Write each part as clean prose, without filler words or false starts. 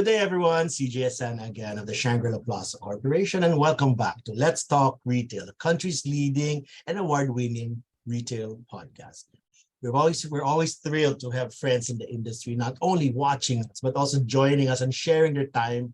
day, everyone. CJSN again of the Shangri-La Plaza Corporation, and welcome back to Let's Talk Retail, the country's leading and award-winning retail podcast. We're always thrilled to have friends in the industry, not only watching us, but also joining us and sharing their time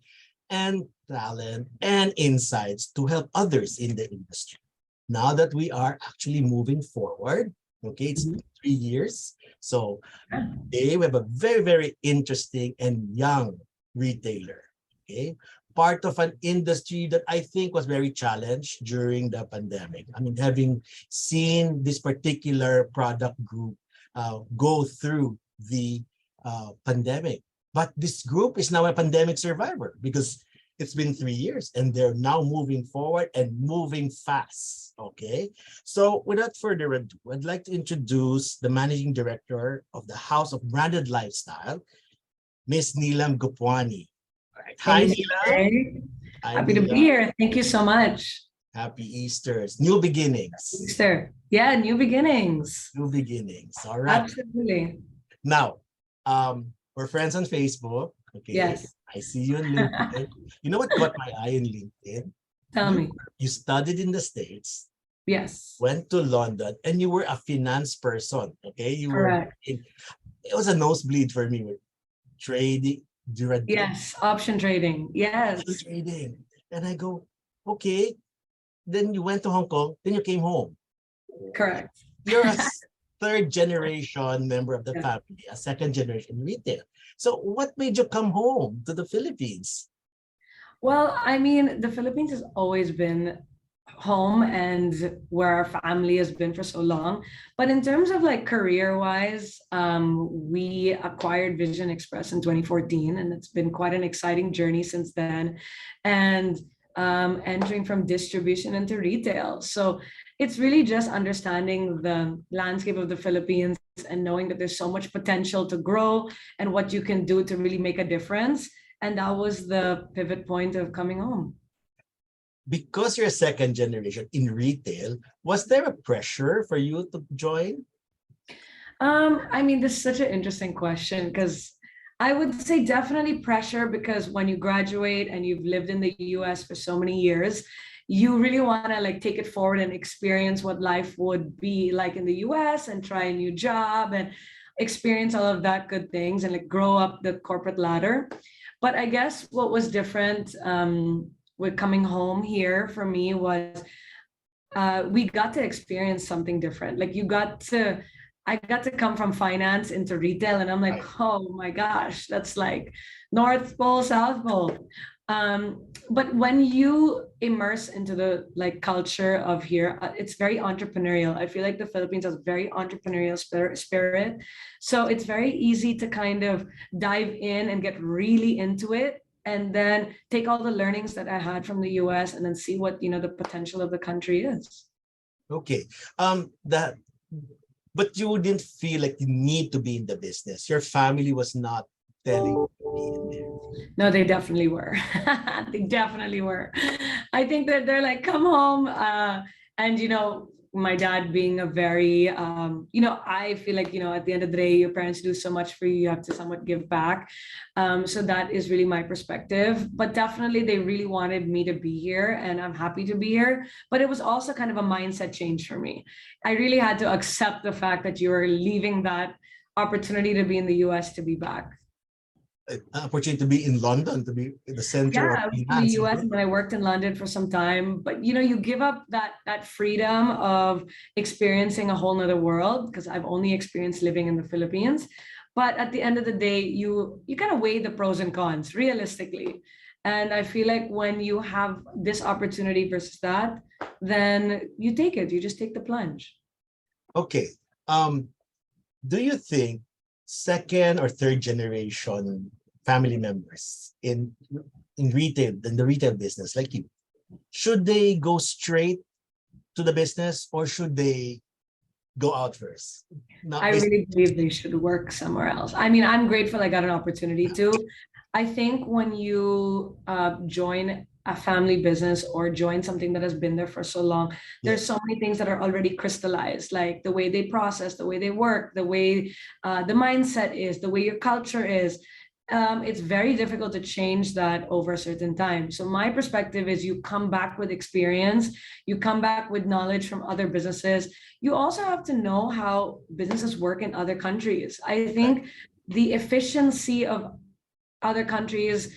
and talent and insights to help others in the industry. Now that we are actually moving forward, okay, it's 3 years. So today we have a very, very interesting and young retailer, okay? Part of an industry that I think was very challenged during the pandemic. I mean, having seen this particular product group go through the pandemic. But this group is now a pandemic survivor because it's been 3 years and they're now moving forward and moving fast, okay? So without further ado, I'd like to introduce the Managing Director of the House of Branded Lifestyle, Miss Neelam Gopwani. All right. Hi, Neelam. Happy to be here. Thank you so much. Happy Easters. New beginnings. Easter. Yeah, new beginnings. New beginnings. All right. Absolutely. Now, we're friends on Facebook. Okay. Yes. I see you on LinkedIn. You know what caught my eye in LinkedIn? Tell me. You studied in the States. Yes. Went to London, and you were a finance person. Okay. You Correct. It was a nosebleed for me with trading. Yes. Option trading. Yes. Option trading. And I go, okay. Then you went to Hong Kong. Then you came home. Correct. You're a third generation member of the family, a second generation retail. So what made you come home to the Philippines? Well, I mean, the Philippines has always been home and where our family has been for so long. But in terms of like career-wise, we acquired Vision Express in 2014, and it's been quite an exciting journey since then. And entering from distribution into retail. So it's really just understanding the landscape of the Philippines and knowing that there's so much potential to grow and what you can do to really make a difference. And that was the pivot point of coming home. Because you're a second generation in retail, was there a pressure for you to join? I mean, this is such an interesting question because I would say definitely pressure, because when you graduate and you've lived in the US for so many years, you really want to like take it forward and experience what life would be like in the US and try a new job and experience all of that good things and like grow up the corporate ladder. But I guess what was different with coming home here for me was we got to experience something different. Like I got to come from finance into retail, and I'm like, oh my gosh, that's like North Pole, South Pole. But when you immerse into the like culture of here, it's very entrepreneurial. I feel like the Philippines has very entrepreneurial spirit. So it's very easy to kind of dive in and get really into it, and then take all the learnings that I had from the US and then see what, you know, the potential of the country is. Okay. But you didn't feel like you need to be in the business. Your family was not telling you to be in there. No, they definitely were. They definitely were. I think that they're like, come home. And, you know, my dad being a very, you know, I feel like, you know, at the end of the day, your parents do so much for you, you have to somewhat give back. So that is really my perspective. But definitely they really wanted me to be here, and I'm happy to be here. But it was also kind of a mindset change for me. I really had to accept the fact that you are leaving that opportunity to be in the US to be back. Opportunity to be in London, to be in the center of I was in finance. the US and then I worked in London for some time. But you know, you give up that freedom of experiencing a whole nother world, because I've only experienced living in the Philippines. But at the end of the day, you kind of weigh the pros and cons realistically. And I feel like when you have this opportunity versus that, then you take it. You just take the plunge. Okay. Do you think second or third generation family members in retail, in the retail business like you, should they go straight to the business or should they go out first? I really believe they should work somewhere else. I mean, I'm grateful I got an opportunity to. I think when you join a family business or join something that has been there for so long, there's so many things that are already crystallized, like the way they process, the way they work, the way the mindset is, the way your culture is. it's very difficult to change that over a certain time. So my perspective is you come back with experience, you come back with knowledge from other businesses. You also have to know how businesses work in other countries. I think the efficiency of other countries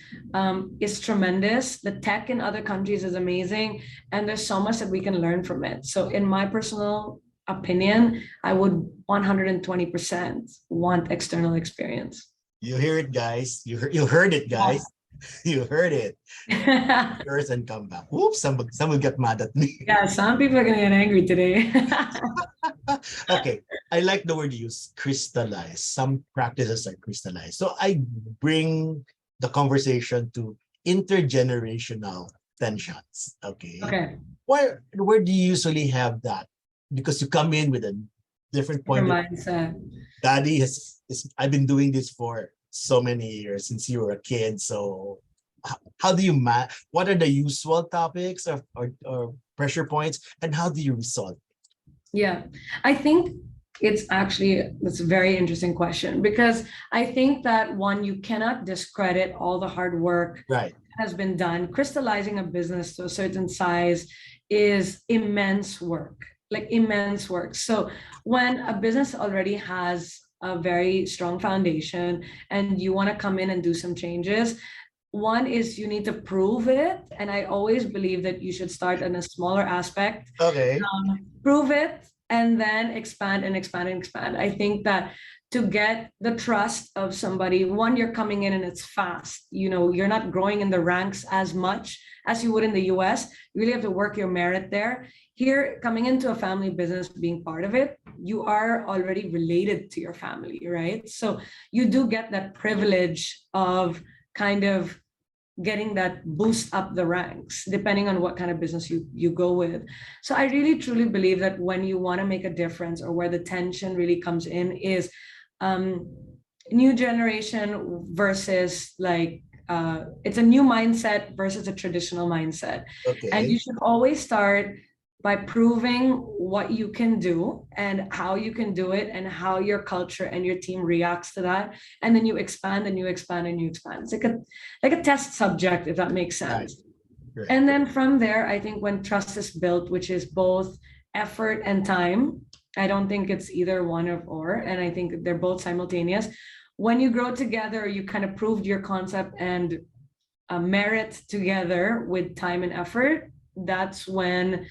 is tremendous. The tech in other countries is amazing, and there's so much that we can learn from it. So in my personal opinion, I would 120% want external experience. You hear it, guys. You heard it, guys. You heard it. Yeah, Yours and come back. Whoops, some will get mad at me. some people are gonna get angry today. Okay, I like the word you use, crystallize. Some practices are crystallized. So I bring the conversation to intergenerational tensions. Okay. Okay, Where do you usually have that? Because you come in with a different your point of mindset. Daddy I've been doing this for so many years since you were a kid. So how do you what are the usual topics or pressure points, and how do you resolve? Yeah, I think it's a very interesting question, because I think that one, you cannot discredit all the hard work Right. has been done. Crystallizing a business to a certain size is immense work, like immense work. So when a business already has a very strong foundation and you want to come in and do some changes, one is you need to prove it. And I always believe that you should start in a smaller aspect, Okay. prove it, and then expand and expand and expand. I think that to get the trust of somebody, one, you're coming in and it's fast. You're not growing in the ranks as much as you would in the US. You really have to work your merit there. Here, coming into a family business, being part of it, you are already related to your family, right? So you do get that privilege of kind of getting that boost up the ranks depending on what kind of business you go with. So I really truly believe that when you want to make a difference, or where the tension really comes in, is new generation versus it's a new mindset versus a traditional mindset. And you Okay. should always start by proving what you can do and how you can do it and how your culture and your team reacts to that. And then you expand and you expand and you expand. It's like a test subject, if that makes Right. sense. Right. And then from there, I think when trust is built, which is both effort and time, I don't think it's either one or, and I think they're both simultaneous. When you grow together, you kind of proved your concept and merit together with time and effort. That's when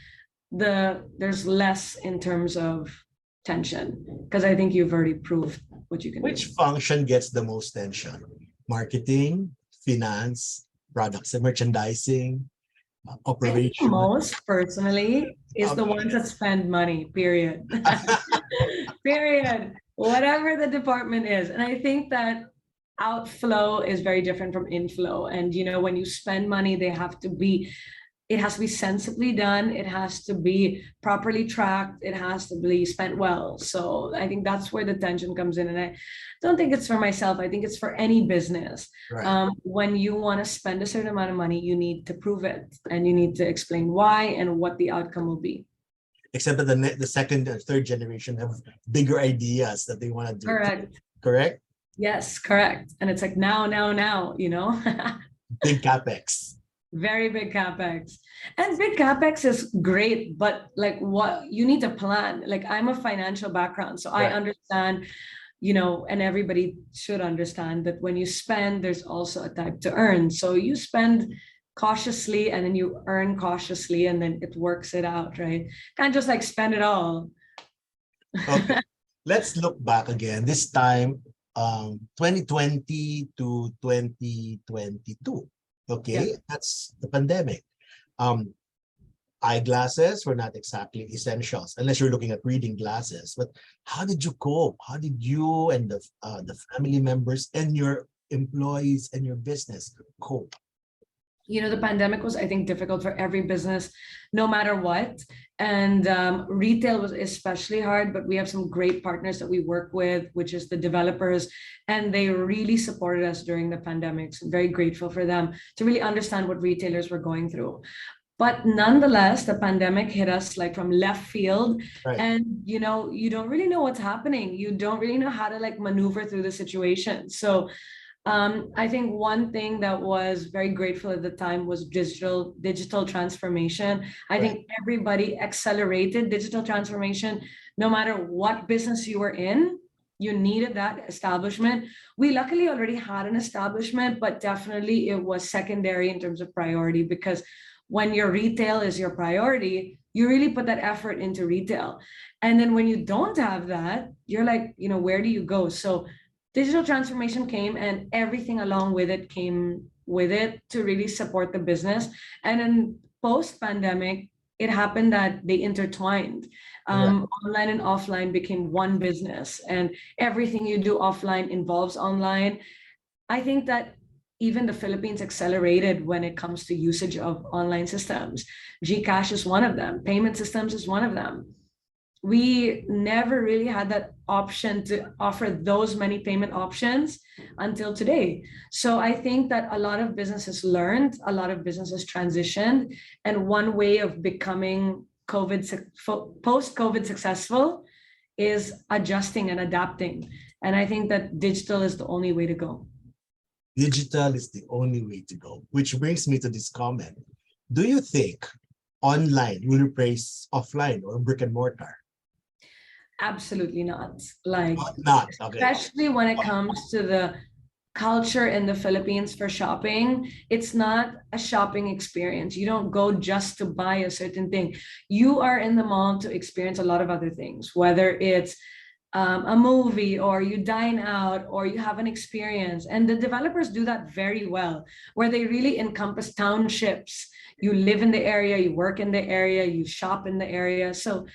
there's less in terms of tension, because I think you've already proved what you can do. Which function gets the most tension? Marketing, finance, products and merchandising, I think operation. most personally is the ones that spend money, period. Period. Whatever the department is. And I think that outflow is very different from inflow. And when you spend money, it has to be sensibly done. It has to be properly tracked. It has to be spent well. So I think that's where the tension comes in. And I don't think it's for myself. I think it's for any business. Right. When you want to spend a certain amount of money, you need to prove it, and you need to explain why and what the outcome will be. Except that the second and third generation have bigger ideas that they want to do. Correct. Correct? Yes, correct. And it's like now. Big capex. Very big capex. And big capex is great, but like, what you need to plan. Like, I'm a financial background, so I Right. understand, and everybody should understand that when you spend, there's also a type to earn. So you spend cautiously and then you earn cautiously, and then it works it out, right? Can't just like spend it all. Okay. Let's look back again. This time, 2020 to 2022. Okay, that's the pandemic. Eyeglasses were not exactly essentials unless you're looking at reading glasses. But how did you cope? How did you and the family members and your employees and your business cope? The pandemic was, I think, difficult for every business, no matter what. And retail was especially hard, but we have some great partners that we work with, which is the developers, and they really supported us during the pandemic. So I'm very grateful for them to really understand what retailers were going through. But nonetheless, the pandemic hit us like from left field. Right. And you don't really know what's happening. You don't really know how to like maneuver through the situation. So I think one thing that was very grateful at the time was digital transformation. I Right. think everybody accelerated digital transformation, no matter what business you were in. You needed that establishment. We luckily already had an establishment, but definitely it was secondary in terms of priority, because when your retail is your priority, you really put that effort into retail. And then when you don't have that, you're like, where do you go? So digital transformation came, and everything along with it came with it to really support the business. And then post pandemic, it happened that they intertwined. Correct. Online and offline became one business, and everything you do offline involves online. I think that even the Philippines accelerated when it comes to usage of online systems. Gcash is one of them, payment systems is one of them. We never really had that option to offer those many payment options until today. So I think that a lot of businesses learned, a lot of businesses transitioned, and one way of becoming post-COVID successful is adjusting and adapting. And I think that digital is the only way to go. Digital is the only way to go, which brings me to this comment. Do you think online will replace offline or brick and mortar? Absolutely not. Like, Not. Okay. especially when it comes to the culture in the Philippines for shopping, it's not a shopping experience. You don't go just to buy a certain thing. You are in the mall to experience a lot of other things, whether it's a movie, or you dine out, or you have an experience. And the developers do that very well, where they really encompass townships. You live in the area, you work in the area, you shop in the area. So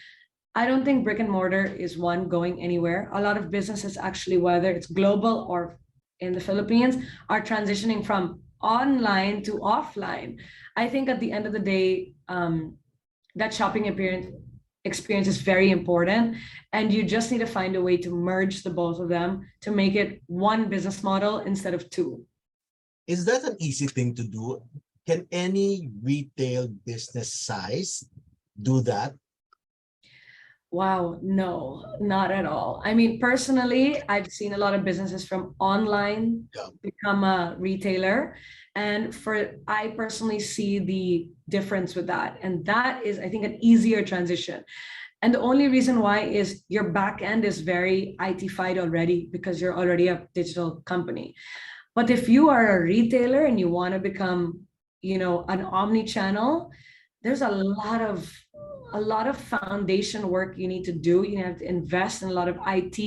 I don't think brick and mortar is one going anywhere. A lot of businesses actually, whether it's global or in the Philippines, are transitioning from online to offline. I think at the end of the day, that shopping experience is very important, and you just need to find a way to merge the both of them to make it one business model instead of two. Is that an easy thing to do? Can any retail business size do that? Wow, no, not at all. I mean, personally, I've seen a lot of businesses from online Yeah. become a retailer. And I personally see the difference with that. And that is, I think, an easier transition. And the only reason why is your back end is very IT-fied already, because you're already a digital company. But if you are a retailer and you want to become, an omni-channel, there's a lot of foundation work you need to do. You have to invest in a lot of IT.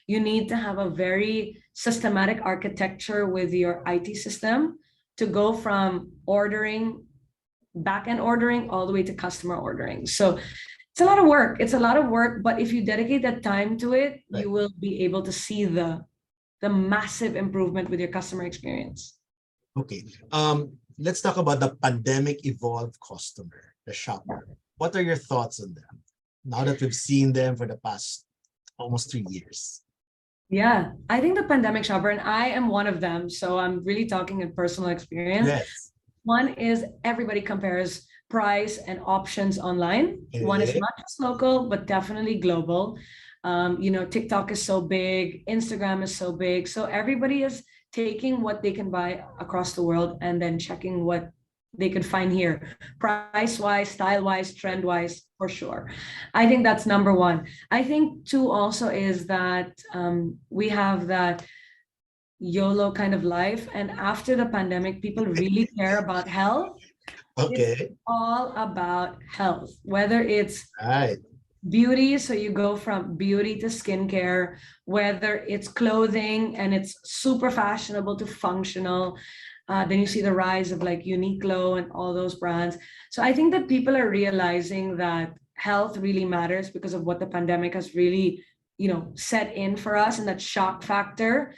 You need to have a very systematic architecture with your IT system to go from ordering, back end ordering, all the way to customer ordering. So it's a lot of work. It's a lot of work, but if you dedicate that time to it, Right. you will be able to see the massive improvement with your customer experience. Okay. Let's talk about the pandemic evolved customer, the shopper. What are your thoughts on them now that we've seen them for the past almost 3 years? Yeah, I think the pandemic shopper, and I am one of them, so I'm really talking in personal experience. Yes. One is everybody compares price and options online. One is Okay. not just local, but definitely global. TikTok is so big, Instagram is so big. So everybody is taking what they can buy across the world and then checking what they could find here, price wise, style wise, trend wise, for sure. I think that's number one. I think two also is that we have that YOLO kind of life. And after the pandemic, people really care about health. It's Okay. all about health, whether it's All right. beauty, so you go from beauty to skincare, whether it's clothing and it's super fashionable to functional. Then you see the rise of like Uniqlo and all those brands. So I think that people are realizing that health really matters because of what the pandemic has really, set in for us, and that shock factor.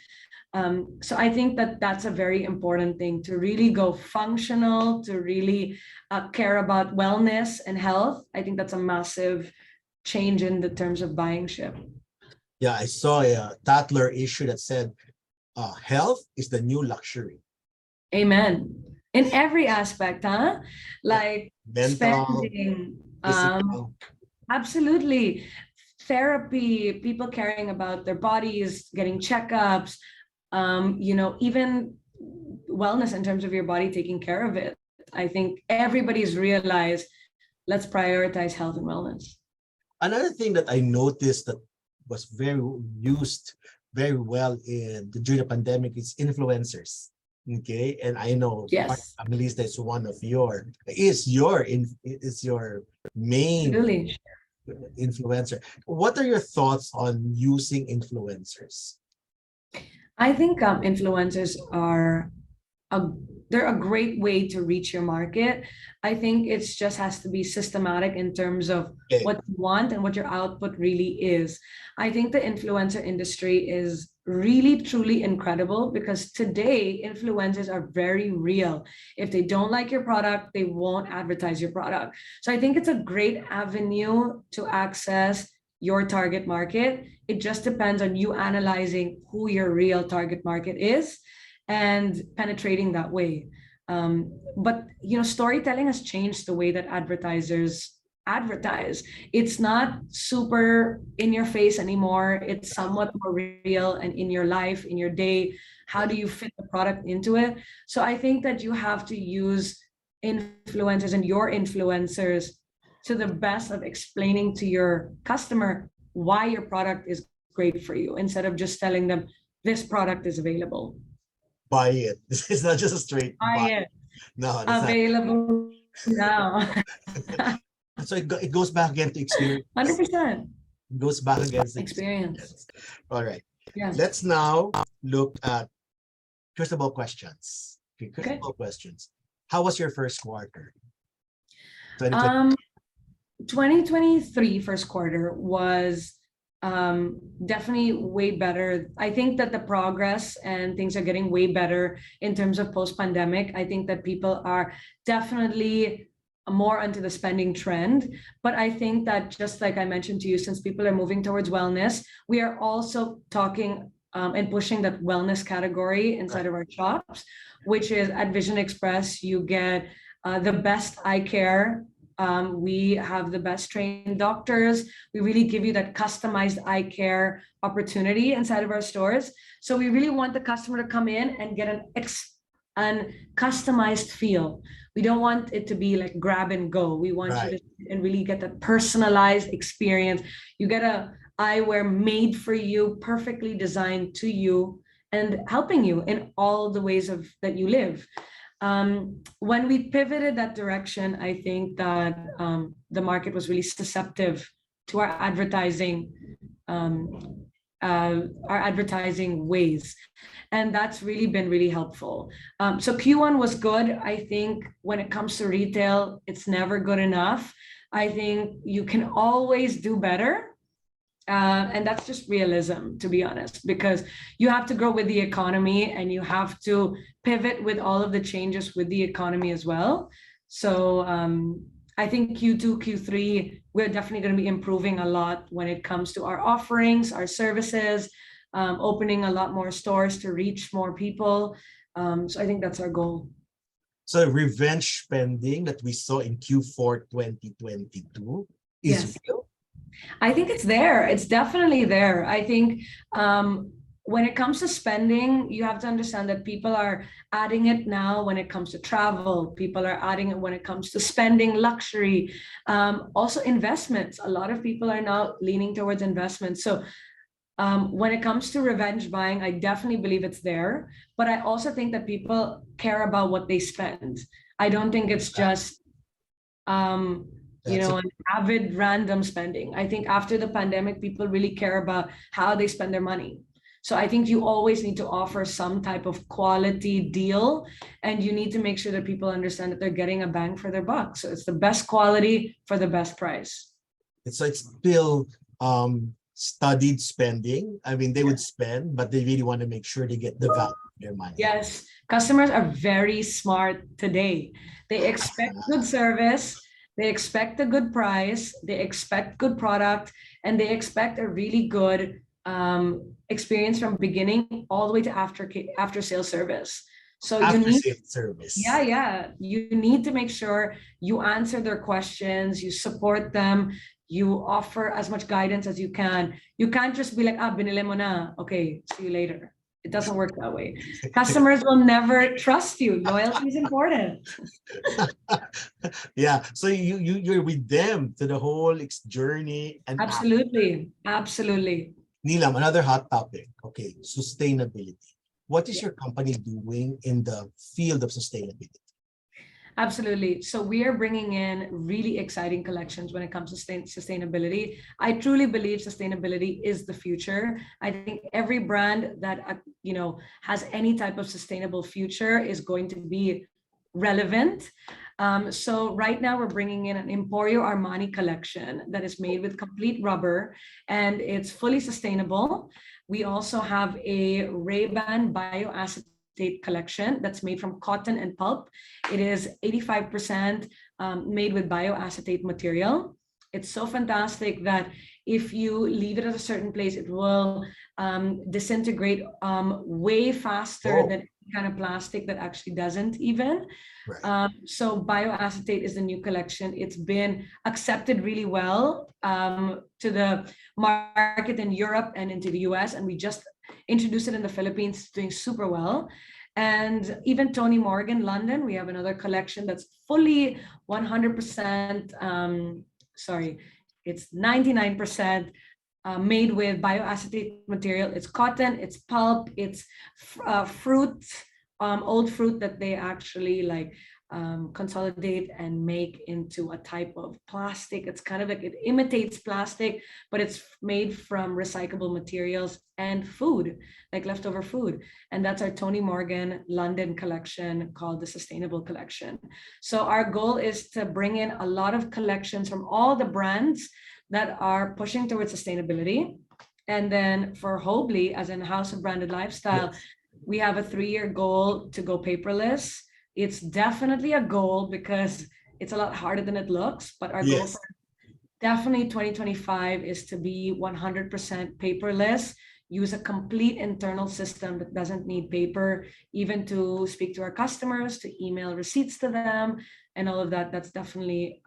So I think that that's a very important thing, to really go functional, to really care about wellness and health. I think that's a massive change in the terms of buying ship. Yeah, I saw a Tatler issue that said health is the new luxury. Amen. In every aspect, huh? Like Mental, spending, physical. absolutely. Therapy, people caring about their bodies, getting checkups, Even wellness in terms of your body, taking care of it. I think everybody's realized, let's prioritize health and wellness. Another thing that I noticed that was very used very well during the pandemic is influencers. Okay, and I know Yes, Melissa is one of your main really. influencer. What are your thoughts on using influencers? I think influencers are a they're a great way to reach your market. I think it's just has to be systematic in terms of Okay. what you want and what your output really is. I think the influencer industry is really truly incredible because today influencers are very real. If they don't like your product, they won't advertise your product. So I think it's a great avenue to access your target market. It just depends on you analyzing who your real target market is and penetrating that way. But storytelling has changed the way that advertisers advertise. It's not super in your face anymore. It's somewhat more real and in your life, in your day. How do you fit the product into it? So I think that you have to use influencers and your influencers to the best of explaining to your customer why your product is great for you instead of just telling them this product is available. Buy it. This is not just a straight buy. It. No, Available now. So it goes back again to experience. 100%. It goes back again to experience. All right. Yes. Let's now look at crystal ball questions. Okay, crystal ball questions. How was your first quarter? 2023 first quarter was definitely way better. I think that the progress and things are getting way better in terms of post-pandemic. I think that people are definitely more onto the spending trend. But I think that just like I mentioned to you, since people are moving towards wellness, we are also talking and pushing that wellness category inside of our shops, which is at Vision Express, you get the best eye care. We have the best trained doctors. We really give you that customized eye care opportunity inside of our stores. So we really want the customer to come in and get an customized feel. We don't want it to be like grab and go. We want you to and really get that personalized experience. You get a eyewear made for you, perfectly designed to you, and helping you in all the ways of that you live. When we pivoted that direction, I think that the market was really susceptible to our advertising ways. And that's really been really helpful. So Q1 was good. I think when it comes to retail, it's never good enough. I think you can always do better. And that's just realism, to be honest, because you have to grow with the economy and you have to pivot with all of the changes with the economy as well. So I think Q2, Q3, we're definitely going to be improving a lot when it comes to our offerings, our services, opening a lot more stores to reach more people. So I think that's our goal. So revenge spending that we saw in Q4 2022 is real? I think it's there. It's definitely there. I think when it comes to spending, you have to understand that people are adding it now when it comes to travel. People are adding it when it comes to spending, luxury, also investments. A lot of people are now leaning towards investments. So when it comes to revenge buying, I definitely believe it's there. But I also think that people care about what they spend. I don't think it's just an avid random spending. I think after the pandemic, people really care about how they spend their money. So I think you always need to offer some type of quality deal, and you need to make sure that people understand that they're getting a bang for their buck. So it's the best quality for the best price. It's still studied spending. I mean, they would spend, but they really want to make sure they get the value of their money. Yes, customers are very smart today. They expect good service. They expect a good price, they expect good product, and they expect a really good experience from beginning all the way to after sales service. So sales service. Yeah. You need to make sure you answer their questions, you support them, you offer as much guidance as you can. You can't just be like, binili mo na. Okay, see you later. It doesn't work that way. Customers will never trust you. Loyalty is important. Yeah. So you're with them to the whole journey and Absolutely. Absolutely. Neelam, another hot topic. Okay, sustainability. What is your company doing in the field of sustainability? Absolutely. So we are bringing in really exciting collections when it comes to sustainability. I truly believe sustainability is the future. I think every brand that has any type of sustainable future is going to be relevant. So right now we're bringing in an Emporio Armani collection that is made with complete rubber and it's fully sustainable. We also have a Ray-Ban bioacetate collection that's made from cotton and pulp. It is 85% made with bioacetate material. It's so fantastic that if you leave it at a certain place, it will disintegrate way faster than any kind of plastic that actually doesn't even. Right. So bioacetate is the new collection. It's been accepted really well to the market in Europe and into the US, and we just introduced it in the Philippines, it's doing super well. And even Tony Morgan, London, we have another collection that's fully 100%, it's 99% made with bioacetate material. It's cotton, it's pulp, it's fruit, old fruit that they actually consolidate and make into a type of plastic. It's kind of like it imitates plastic, but it's made from recyclable materials and food, like leftover food. And that's our Tony Morgan London collection called the Sustainable Collection. So our goal is to bring in a lot of collections from all the brands that are pushing towards sustainability. And then for Hobley, as in House of Branded Lifestyle, Yes. we have a 3-year goal to go paperless. It's definitely a goal because it's a lot harder than it looks, but our goal for definitely 2025 is to be 100% paperless, use a complete internal system that doesn't need paper, even to speak to our customers, to email receipts to them, and all of that. That's definitely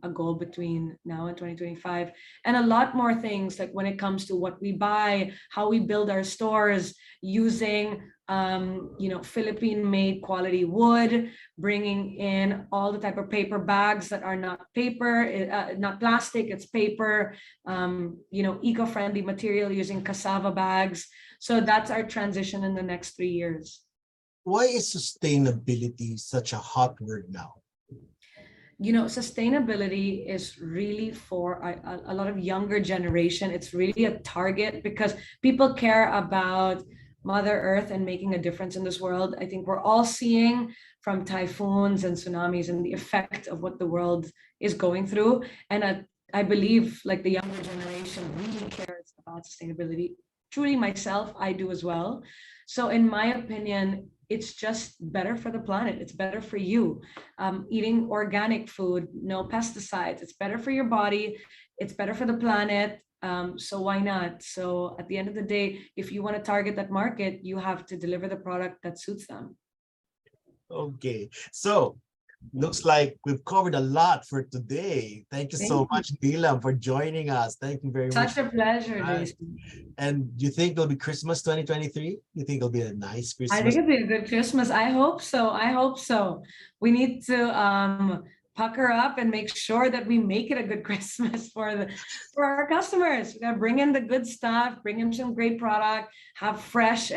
a goal between now and 2025. And a lot more things, like when it comes to what we buy, how we build our stores, using Philippine-made quality wood, bringing in all the type of paper bags that are not paper, not plastic, it's paper, eco-friendly material using cassava bags. So that's our transition in the next 3 years. Why is sustainability such a hot word now? Sustainability is really for a lot of younger generation. It's really a target because people care about Mother Earth and making a difference in this world. I think we're all seeing from typhoons and tsunamis and the effect of what the world is going through. And I believe like the younger generation really cares about sustainability. Truly myself, I do as well. So in my opinion, it's just better for the planet. It's better for you. Eating organic food, no pesticides. It's better for your body. It's better for the planet. So why not? So at the end of the day, if you want to target that market, you have to deliver the product that suits them. Okay, so looks like we've covered a lot for today. Thank you so much, Neelam, for joining us. Thank you very much. Such a pleasure, Jason. And do you think it'll be Christmas 2023? You think it'll be a nice Christmas? I think it'll be a good Christmas. I hope so. I hope so. We need to pucker up and make sure that we make it a good Christmas for our customers. We gotta bring in the good stuff, bring in some great product, have fresh,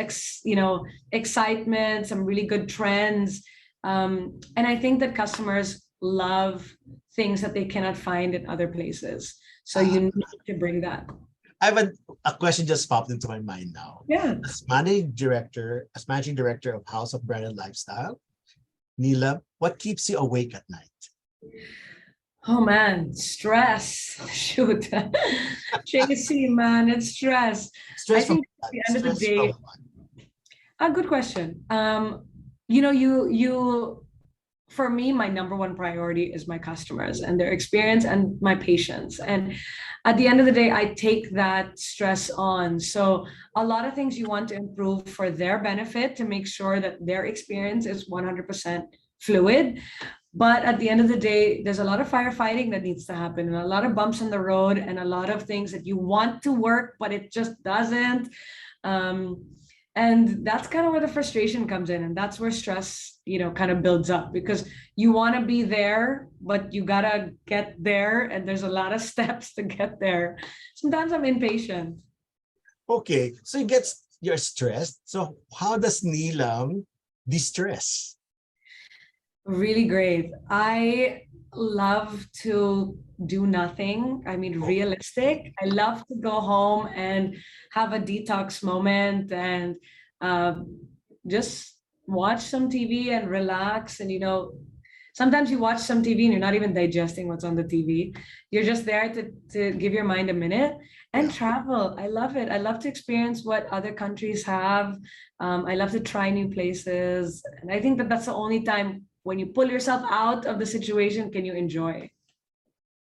excitement, some really good trends. And I think that customers love things that they cannot find in other places. So you need to bring that. I have a question just popped into my mind now. Yeah. As managing director of House of Branded Lifestyle, Neelam, what keeps you awake at night? Oh man, stress. Shoot. JC, man, it's stress. I think at the end of the day, a good question. For me, my number one priority is my customers and their experience and my patients. And at the end of the day, I take that stress on. So a lot of things you want to improve for their benefit to make sure that their experience is 100% fluid. But at the end of the day, there's a lot of firefighting that needs to happen and a lot of bumps in the road and a lot of things that you want to work, but it just doesn't. And that's kind of where the frustration comes in. And that's where stress, kind of builds up because you want to be there, but you gotta get there. And there's a lot of steps to get there. Sometimes I'm impatient. Okay, so you're stressed. So how does Neelam de-stress? Really great. I love to do nothing. I mean, Oh, realistic. I love to go home and have a detox moment and just watch some TV and relax. And, sometimes you watch some TV and you're not even digesting what's on the TV. You're just there to give your mind a minute and yeah. travel. I love it. I love to experience what other countries have. I love to try new places. And I think that that's the only time when you pull yourself out of the situation, can you enjoy?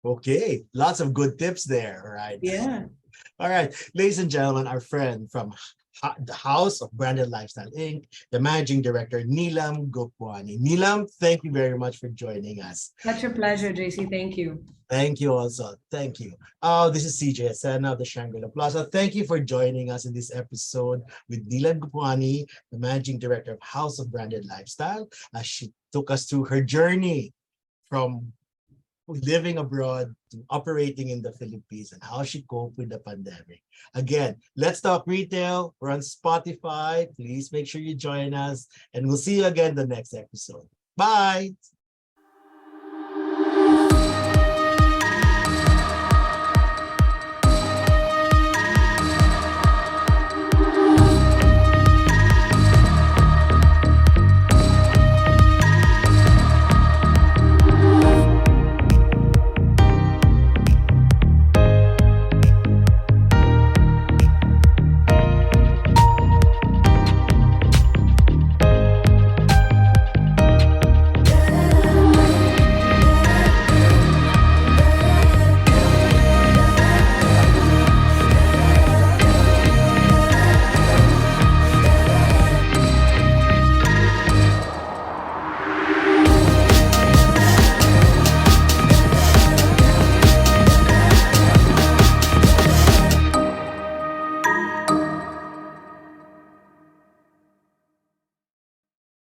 Okay, lots of good tips there, right? Yeah. All right, ladies and gentlemen, our friend from the House of Branded Lifestyle Inc., the Managing Director, Neelam Gopwani. Neelam, thank you very much for joining us. Such a pleasure, JC. Thank you. Thank you also. Thank you. This is CJ Asena of the Shangri-La Plaza. Thank you for joining us in this episode with Neelam Gopwani, the Managing Director of House of Branded Lifestyle, as she took us through her journey from living abroad to operating in the Philippines and how she coped with the pandemic. Again, Let's Talk Retail. We're on Spotify. Please make sure you join us and we'll see you again the next episode. Bye.